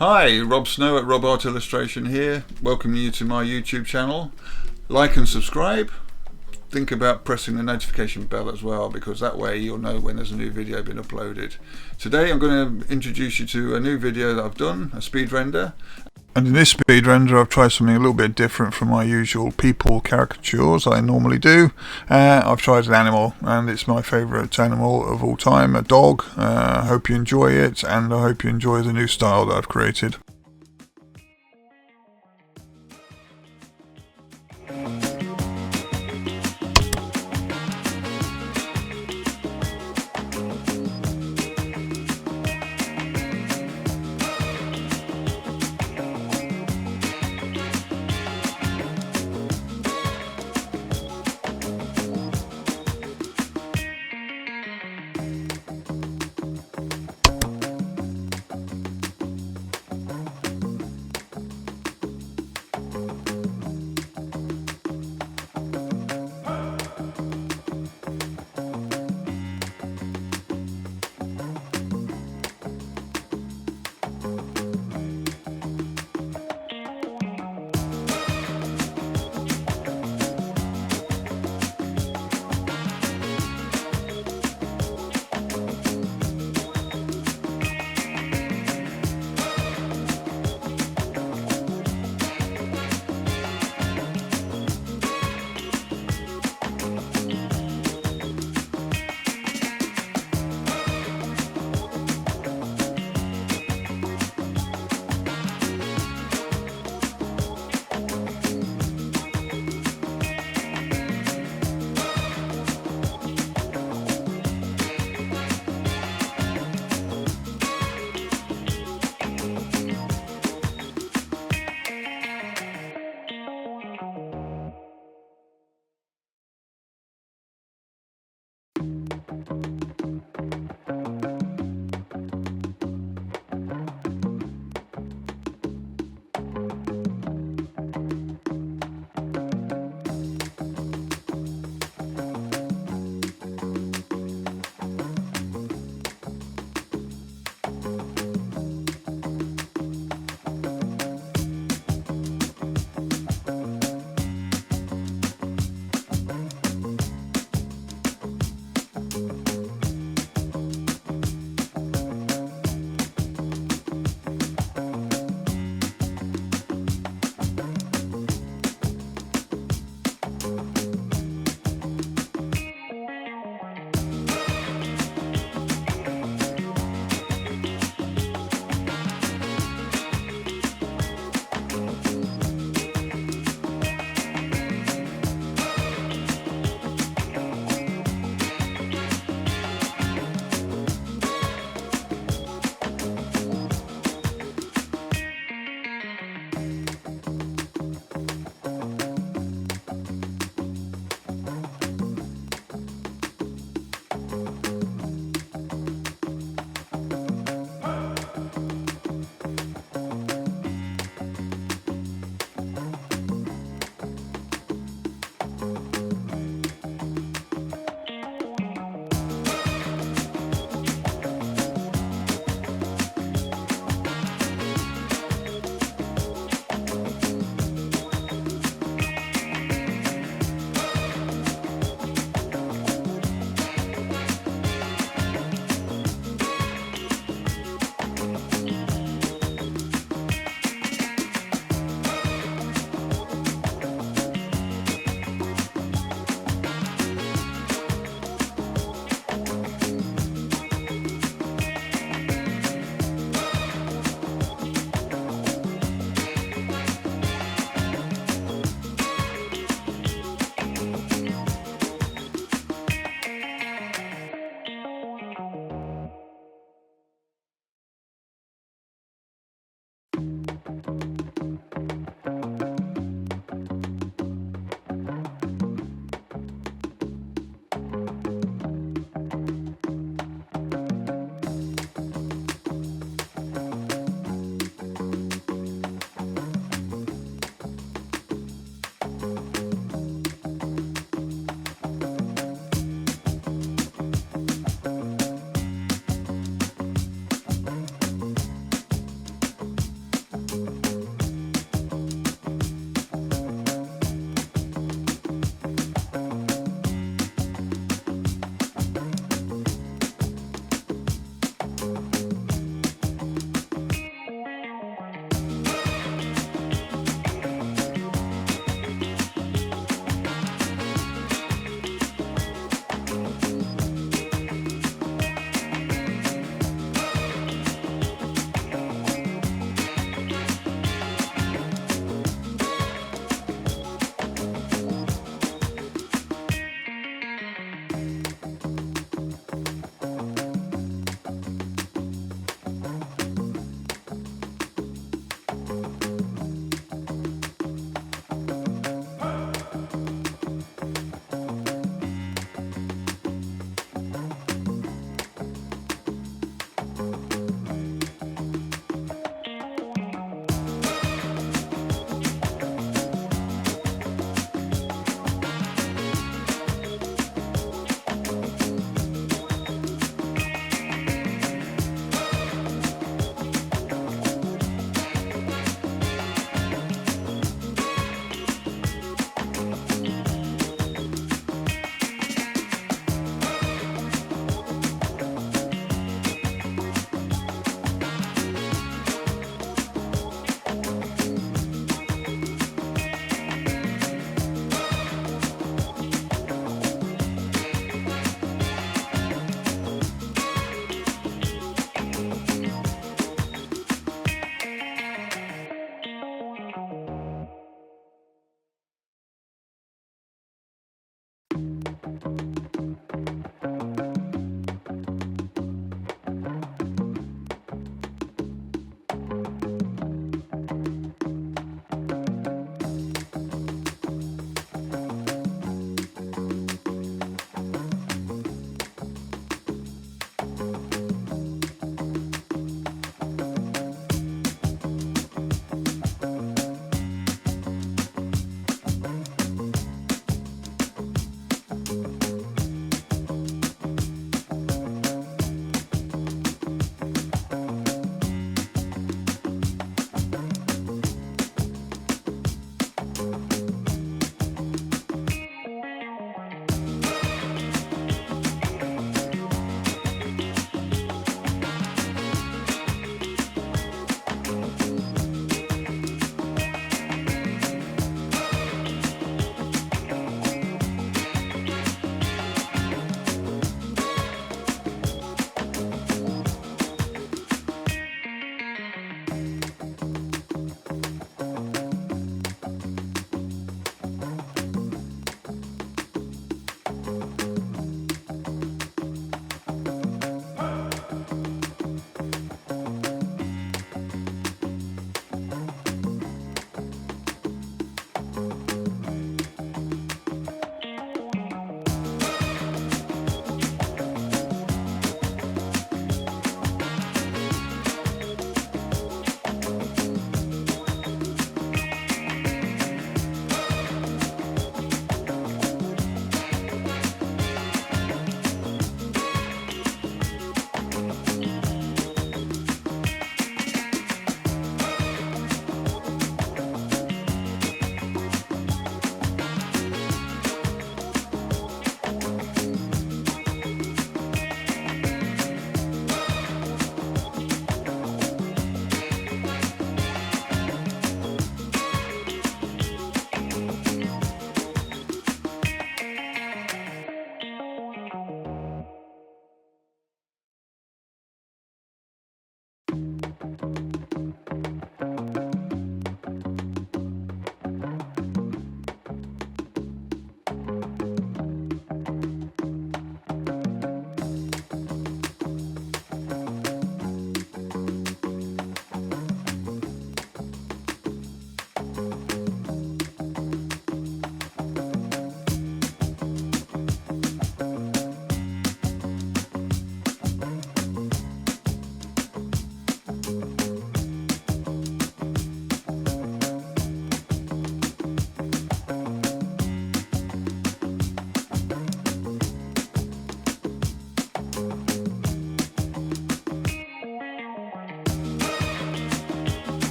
Hi, Rob Snow at Rob Art Illustration here, welcoming you to my YouTube channel. Like and subscribe. Think about pressing the notification bell as well, because that way you'll know when there's a new video been uploaded. Today I'm going to introduce you to a new video that I've done, a speed render. And in this speed render I've tried something a little bit different from my usual people caricatures I normally do. I've tried an animal, and it's my favourite animal of all time, a dog. I hope you enjoy it, and I hope you enjoy the new style that I've created.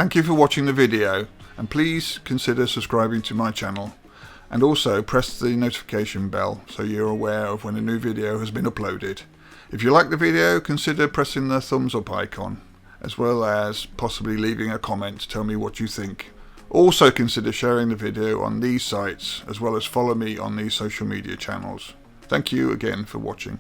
Thank you for watching the video, and please consider subscribing to my channel, and also press the notification bell so you're aware of when a new video has been uploaded. If you like the video, consider pressing the thumbs up icon, as well as possibly leaving a comment to tell me what you think. Also consider sharing the video on these sites, as well as follow me on these social media channels. Thank you again for watching.